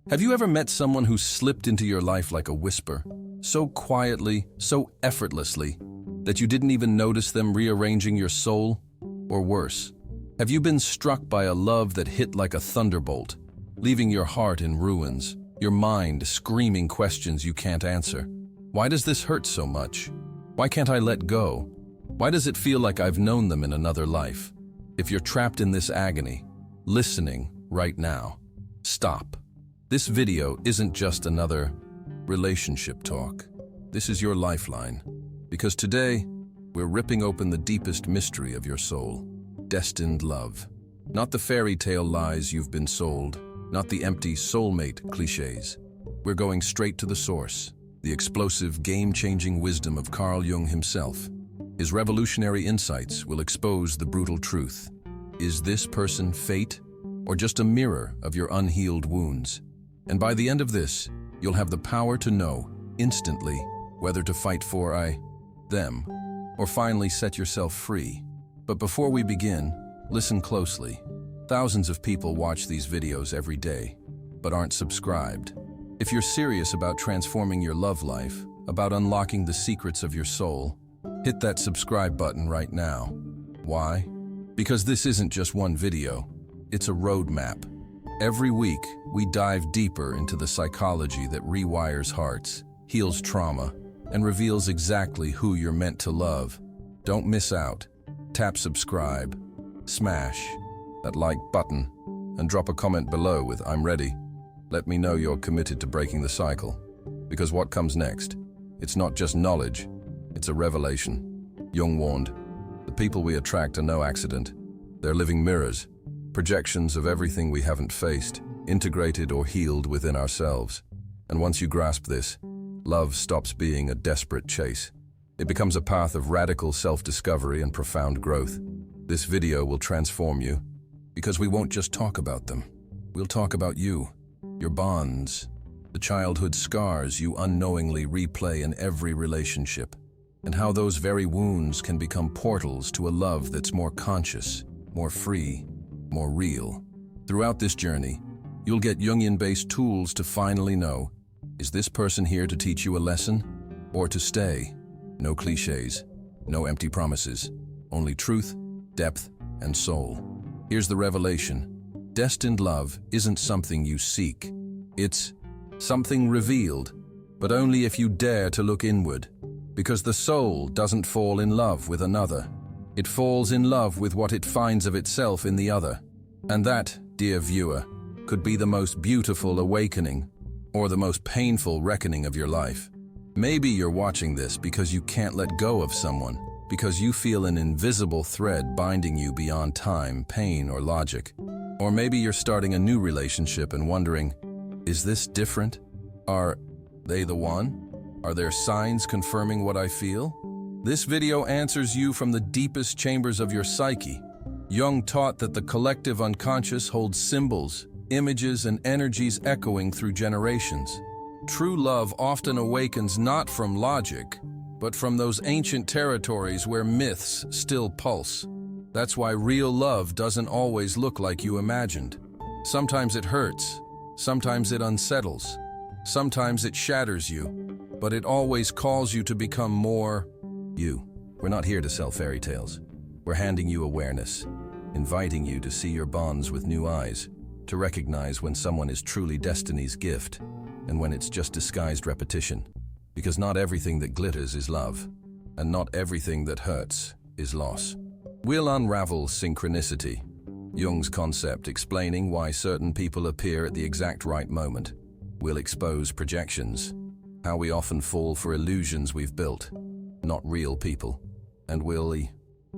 Have you ever met someone who slipped into your life like a whisper, so quietly, so effortlessly, that you didn't even notice them rearranging your soul? Or worse, have you been struck by a love that hit like a thunderbolt, leaving your heart in ruins, your mind screaming questions you can't answer? Why does this hurt so much? Why can't I let go? Why does it feel like I've known them in another life? If you're trapped in this agony, listening right now, stop. This video isn't just another relationship talk. This is your lifeline. Because today, we're ripping open the deepest mystery of your soul. Destined love. Not the fairy tale lies you've been sold. Not the empty soulmate cliches. We're going straight to the source. The explosive, game-changing wisdom of Carl Jung himself. His revolutionary insights will expose the brutal truth. Is this person fate, or just a mirror of your unhealed wounds? And by the end of this, you'll have the power to know, instantly, whether to fight for them, or finally set yourself free. But before we begin, listen closely. Thousands of people watch these videos every day, but aren't subscribed. If you're serious about transforming your love life, about unlocking the secrets of your soul, hit that subscribe button right now. Why? Because this isn't just one video, it's a roadmap. Every week, we dive deeper into the psychology that rewires hearts, heals trauma, and reveals exactly who you're meant to love. Don't miss out. Tap subscribe, smash that like button, and drop a comment below with "I'm ready." Let me know you're committed to breaking the cycle. Because what comes next? It's not just knowledge, it's a revelation. Jung warned, the people we attract are no accident. They're living mirrors, projections of everything we haven't faced, integrated or healed within ourselves. And once you grasp this, love stops being a desperate chase. It becomes a path of radical self-discovery and profound growth. This video will transform you, because we won't just talk about them. We'll talk about you, your bonds, the childhood scars you unknowingly replay in every relationship, and how those very wounds can become portals to a love that's more conscious, more free, more real. Throughout this journey, you'll get Jungian-based tools to finally know, is this person here to teach you a lesson, or to stay? No cliches, no empty promises, only truth, depth, and soul. Here's the revelation. Destined love isn't something you seek. It's something revealed, but only if you dare to look inward. Because the soul doesn't fall in love with another. It falls in love with what it finds of itself in the other. And that, dear viewer, could be the most beautiful awakening or the most painful reckoning of your life. Maybe you're watching this because you can't let go of someone, because you feel an invisible thread binding you beyond time, pain, or logic. Or maybe you're starting a new relationship and wondering, is this different? Are they the one? Are there signs confirming what I feel? This video answers you from the deepest chambers of your psyche. Jung taught that the collective unconscious holds symbols, images, and energies echoing through generations. True love often awakens not from logic, but from those ancient territories where myths still pulse. That's why real love doesn't always look like you imagined. Sometimes it hurts, sometimes it unsettles, sometimes it shatters you, but it always calls you to become more you. We're not here to sell fairy tales. We're handing you awareness, inviting you to see your bonds with new eyes, to recognize when someone is truly destiny's gift and when it's just disguised repetition. Because not everything that glitters is love, and not everything that hurts is loss. We'll unravel synchronicity, Jung's concept explaining why certain people appear at the exact right moment. We'll expose projections, how we often fall for illusions we've built, not real people. And we'll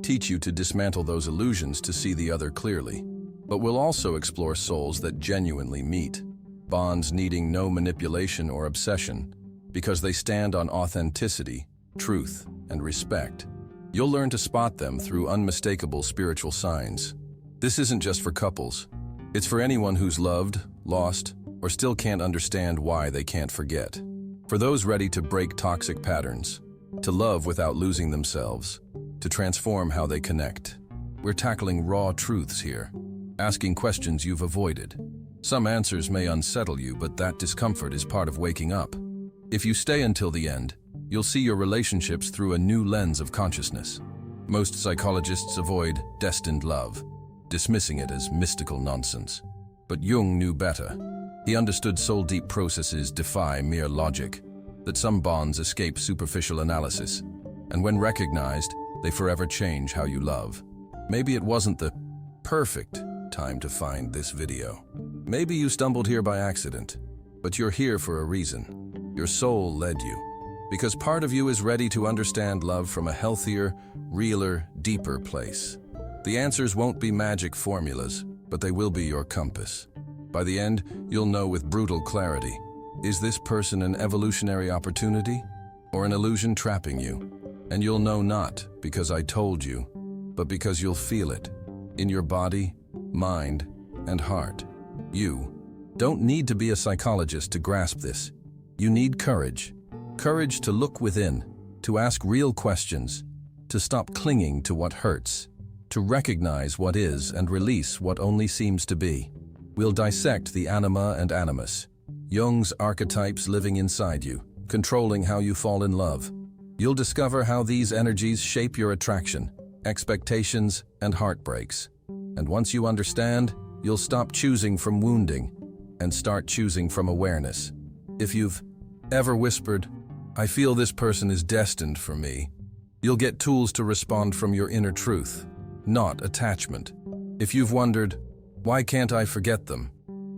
teach you to dismantle those illusions to see the other clearly. But we'll also explore souls that genuinely meet, bonds needing no manipulation or obsession, because they stand on authenticity, truth, and respect. You'll learn to spot them through unmistakable spiritual signs. This isn't just for couples. It's for anyone who's loved, lost, or still can't understand why they can't forget. For those ready to break toxic patterns, to love without losing themselves, to transform how they connect. We're tackling raw truths here, asking questions you've avoided, Some answers may unsettle you, but that discomfort is part of waking up. If you stay until the end, you'll see your relationships through a new lens of consciousness. Most psychologists avoid destined love, dismissing it as mystical nonsense. But Jung knew better. He understood soul-deep processes defy mere logic, that some bonds escape superficial analysis, and when recognized, they forever change how you love. Maybe it wasn't the perfect time to find this video. Maybe you stumbled here by accident, but you're here for a reason. Your soul led you, because part of you is ready to understand love from a healthier, realer, deeper place. The answers won't be magic formulas, but they will be your compass. By the end, you'll know with brutal clarity, is this person an evolutionary opportunity or an illusion trapping you? And you'll know not because I told you, but because you'll feel it in your body, mind, and heart. You don't need to be a psychologist to grasp this. You need courage. Courage to look within, to ask real questions, to stop clinging to what hurts, to recognize what is and release what only seems to be. We'll dissect the anima and animus, Jung's archetypes living inside you, controlling how you fall in love. You'll discover how these energies shape your attraction, expectations, and heartbreaks. And once you understand, you'll stop choosing from wounding and start choosing from awareness. If you've ever whispered, "I feel this person is destined for me," you'll get tools to respond from your inner truth, not attachment. If you've wondered, "Why can't I forget them?"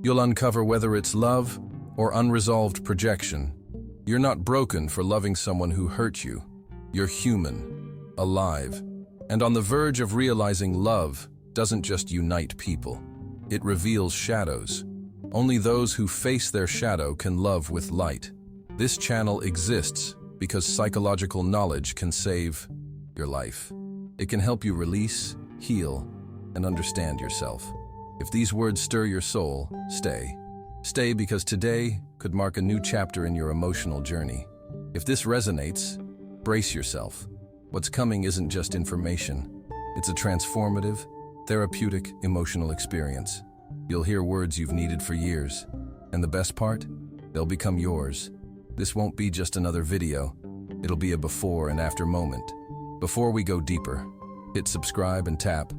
you'll uncover whether it's love or unresolved projection. You're not broken for loving someone who hurt you. You're human, alive, and on the verge of realizing love doesn't just unite people. It reveals shadows. Only those who face their shadow can love with light. This channel exists because psychological knowledge can save your life. It can help you release, heal, and understand yourself. If these words stir your soul, stay. Stay because today could mark a new chapter in your emotional journey. If this resonates, brace yourself. What's coming isn't just information. It's a transformative, therapeutic, emotional experience. You'll hear words you've needed for years. And the best part? They'll become yours. This won't be just another video. It'll be a before and after moment. Before we go deeper, hit subscribe and tap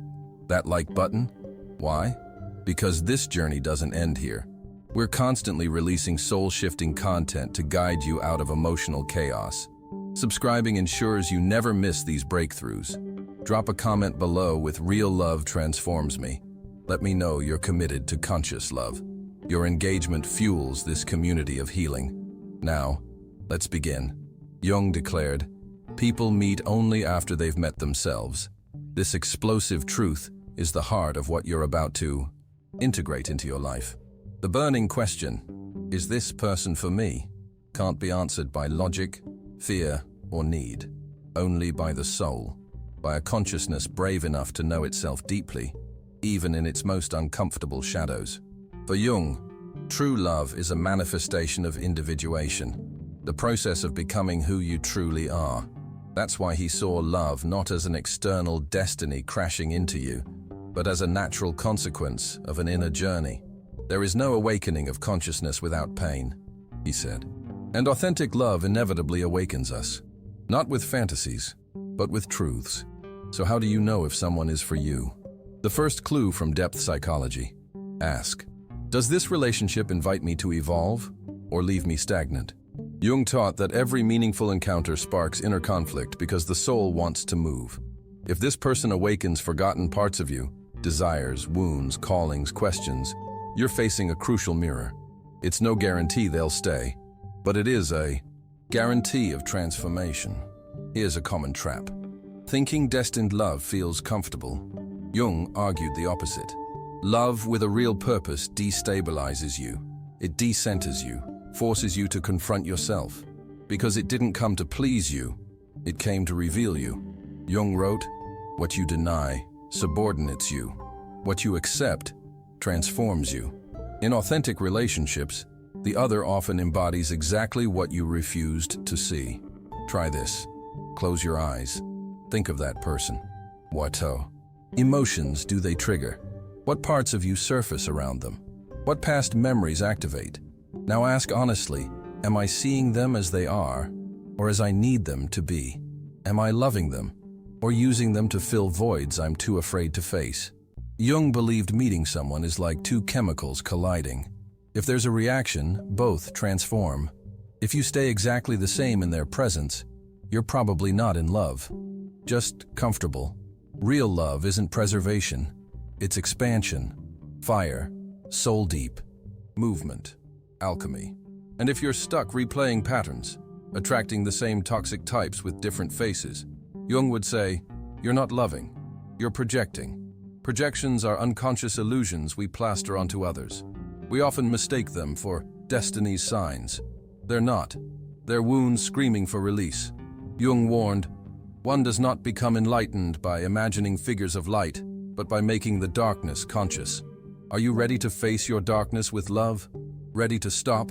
that like button. Why? Because this journey doesn't end here. We're constantly releasing soul-shifting content to guide you out of emotional chaos. Subscribing ensures you never miss these breakthroughs. Drop a comment below with "Real love transforms me." Let me know you're committed to conscious love. Your engagement fuels this community of healing. Now, let's begin. Jung declared, "People meet only after they've met themselves." This explosive truth is the heart of what you're about to integrate into your life. The burning question, is this person for me, can't be answered by logic, fear, or need. Only by the soul, by a consciousness brave enough to know itself deeply, even in its most uncomfortable shadows. For Jung, true love is a manifestation of individuation, the process of becoming who you truly are. That's why he saw love not as an external destiny crashing into you, but as a natural consequence of an inner journey. There is no awakening of consciousness without pain, he said. And authentic love inevitably awakens us, not with fantasies, but with truths. So how do you know if someone is for you? The first clue from depth psychology. Ask, does this relationship invite me to evolve or leave me stagnant? Jung taught that every meaningful encounter sparks inner conflict because the soul wants to move. If this person awakens forgotten parts of you, desires, wounds, callings, questions, you're facing a crucial mirror. It's no guarantee they'll stay, but it is a guarantee of transformation. Here's a common trap. Thinking destined love feels comfortable. Jung argued the opposite. Love with a real purpose destabilizes you. It decenters you, forces you to confront yourself. Because it didn't come to please you, it came to reveal you. Jung wrote, "What you deny subordinates you. What you accept transforms you." In authentic relationships, the other often embodies exactly what you refused to see. Try this. Close your eyes. Think of that person. What emotions do they trigger? What parts of you surface around them? What past memories activate? Now ask honestly, am I seeing them as they are, or as I need them to be? Am I loving them, or using them to fill voids I'm too afraid to face? Jung believed meeting someone is like two chemicals colliding. If there's a reaction, both transform. If you stay exactly the same in their presence, you're probably not in love, just comfortable. Real love isn't preservation, it's expansion, fire, soul deep, movement, alchemy. And if you're stuck replaying patterns, attracting the same toxic types with different faces, Jung would say, you're not loving, you're projecting. Projections are unconscious illusions we plaster onto others. We often mistake them for destiny's signs. They're not. They're wounds screaming for release. Jung warned, one does not become enlightened by imagining figures of light, but by making the darkness conscious. Are you ready to face your darkness with love? Ready to stop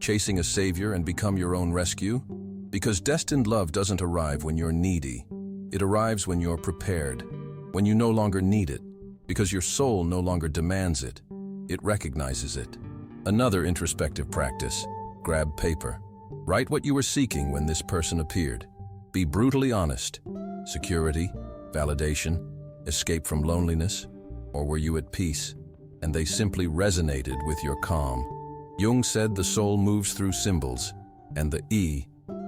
chasing a savior and become your own rescue? Because destined love doesn't arrive when you're needy. It arrives when you're prepared, when you no longer need it, because your soul no longer demands it. It recognizes it. Another introspective practice, grab paper. Write what you were seeking when this person appeared. Be brutally honest. Security, validation, escape from loneliness, or were you at peace, and they simply resonated with your calm? Jung said the soul moves through symbols, and the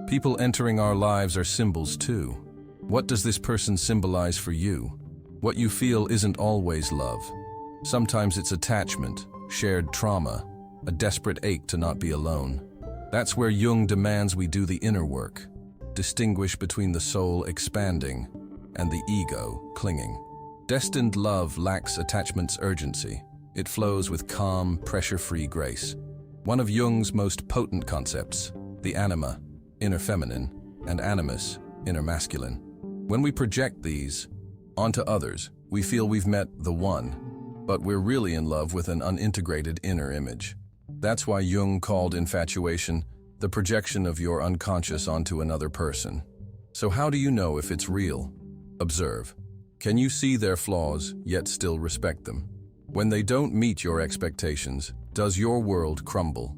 people entering our lives are symbols too. What does this person symbolize for you? What you feel isn't always love. Sometimes it's attachment, shared trauma, a desperate ache to not be alone. That's where Jung demands we do the inner work. Distinguish between the soul expanding and the ego clinging. Destined love lacks attachment's urgency. It flows with calm, pressure-free grace. One of Jung's most potent concepts, the anima, inner feminine, and animus, inner masculine. When we project these onto others, we feel we've met the one, but we're really in love with an unintegrated inner image. That's why Jung called infatuation the projection of your unconscious onto another person. So how do you know if it's real? Observe. Can you see their flaws, yet still respect them? When they don't meet your expectations, does your world crumble?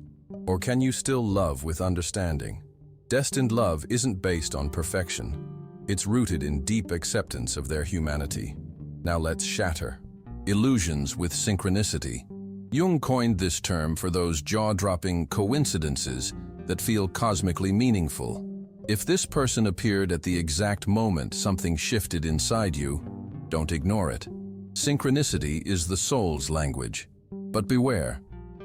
Or can you still love with understanding? Destined love isn't based on perfection. It's rooted in deep acceptance of their humanity. Now let's shatter. Illusions with synchronicity. Jung coined this term for those jaw-dropping coincidences that feel cosmically meaningful. If this person appeared at the exact moment something shifted inside you, don't ignore it. Synchronicity is the soul's language. But beware,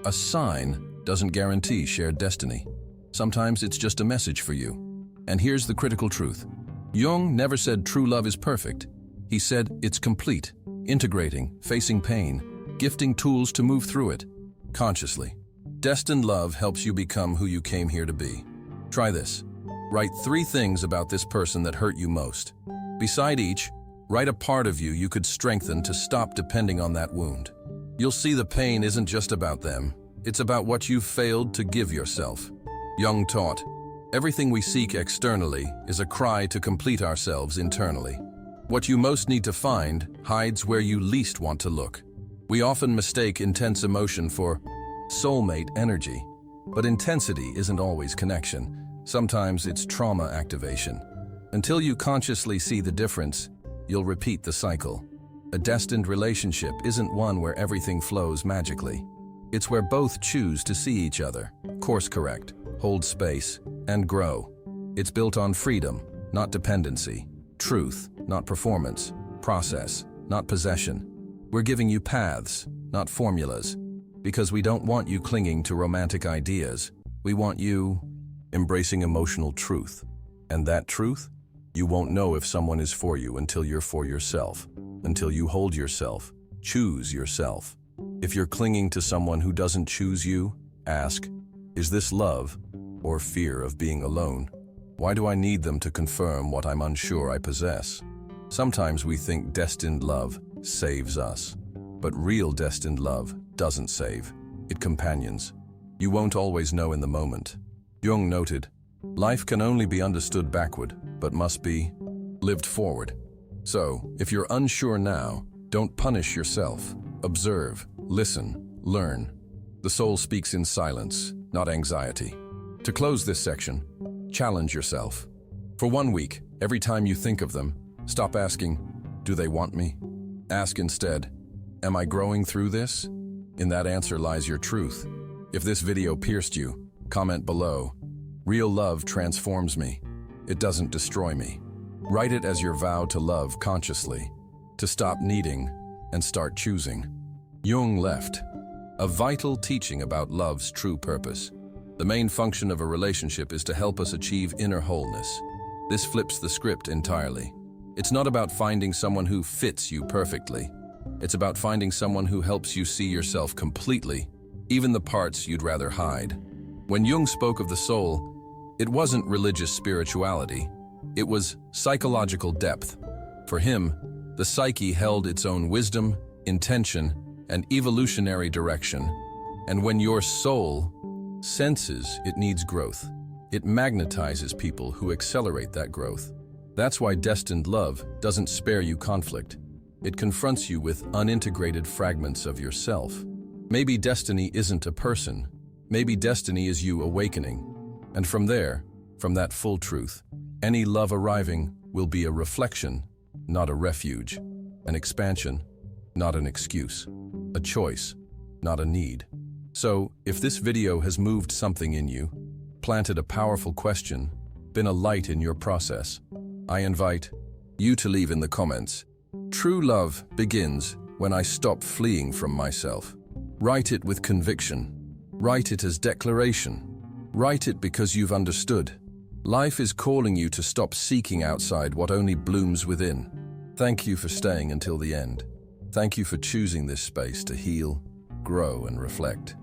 a sign doesn't guarantee shared destiny. Sometimes it's just a message for you. And here's the critical truth. Jung never said true love is perfect. He said it's complete, integrating, facing pain, gifting tools to move through it, consciously. Destined love helps you become who you came here to be. Try this. Write 3 things about this person that hurt you most. Beside each, write a part of you could strengthen to stop depending on that wound. You'll see the pain isn't just about them. It's about what you've failed to give yourself. Jung taught, everything we seek externally is a cry to complete ourselves internally. What you most need to find hides where you least want to look. We often mistake intense emotion for soulmate energy, but intensity isn't always connection. Sometimes it's trauma activation. Until you consciously see the difference, you'll repeat the cycle. A destined relationship isn't one where everything flows magically. It's where both choose to see each other, course correct, hold space, and grow. It's built on freedom, not dependency, truth, not performance, process, not possession. We're giving you paths, not formulas, because we don't want you clinging to romantic ideas. We want you embracing emotional truth. And that truth? You won't know if someone is for you until you're for yourself, until you hold yourself, choose yourself. If you're clinging to someone who doesn't choose you, ask, is this love or fear of being alone? Why do I need them to confirm what I'm unsure I possess? Sometimes we think destined love saves us, but real destined love doesn't save. It companions. You won't always know in the moment. Jung noted, life can only be understood backward, but must be lived forward. So, if you're unsure now, don't punish yourself. Observe, listen, learn. The soul speaks in silence, not anxiety. To close this section, challenge yourself. For 1 week, every time you think of them, stop asking, "Do they want me?" Ask instead, "Am I growing through this?" In that answer lies your truth. If this video pierced you, comment below. Real love transforms me. It doesn't destroy me. Write it as your vow to love consciously, to stop needing and start choosing. Jung left. A vital teaching about love's true purpose. The main function of a relationship is to help us achieve inner wholeness. This flips the script entirely. It's not about finding someone who fits you perfectly. It's about finding someone who helps you see yourself completely, even the parts you'd rather hide. When Jung spoke of the soul, it wasn't religious spirituality. It was psychological depth. For him, the psyche held its own wisdom, intention, and evolutionary direction. And when your soul senses it needs growth, it magnetizes people who accelerate that growth. That's why destined love doesn't spare you conflict. It confronts you with unintegrated fragments of yourself. Maybe destiny isn't a person. Maybe destiny is you awakening. And from there, from that full truth, any love arriving will be a reflection, not a refuge, an expansion, not an excuse, a choice, not a need. So, if this video has moved something in you, planted a powerful question, been a light in your process, I invite you to leave in the comments, "True love begins when I stop fleeing from myself." Write it with conviction. Write it as declaration. Write it because you've understood. Life is calling you to stop seeking outside what only blooms within. Thank you for staying until the end. Thank you for choosing this space to heal, grow, and reflect.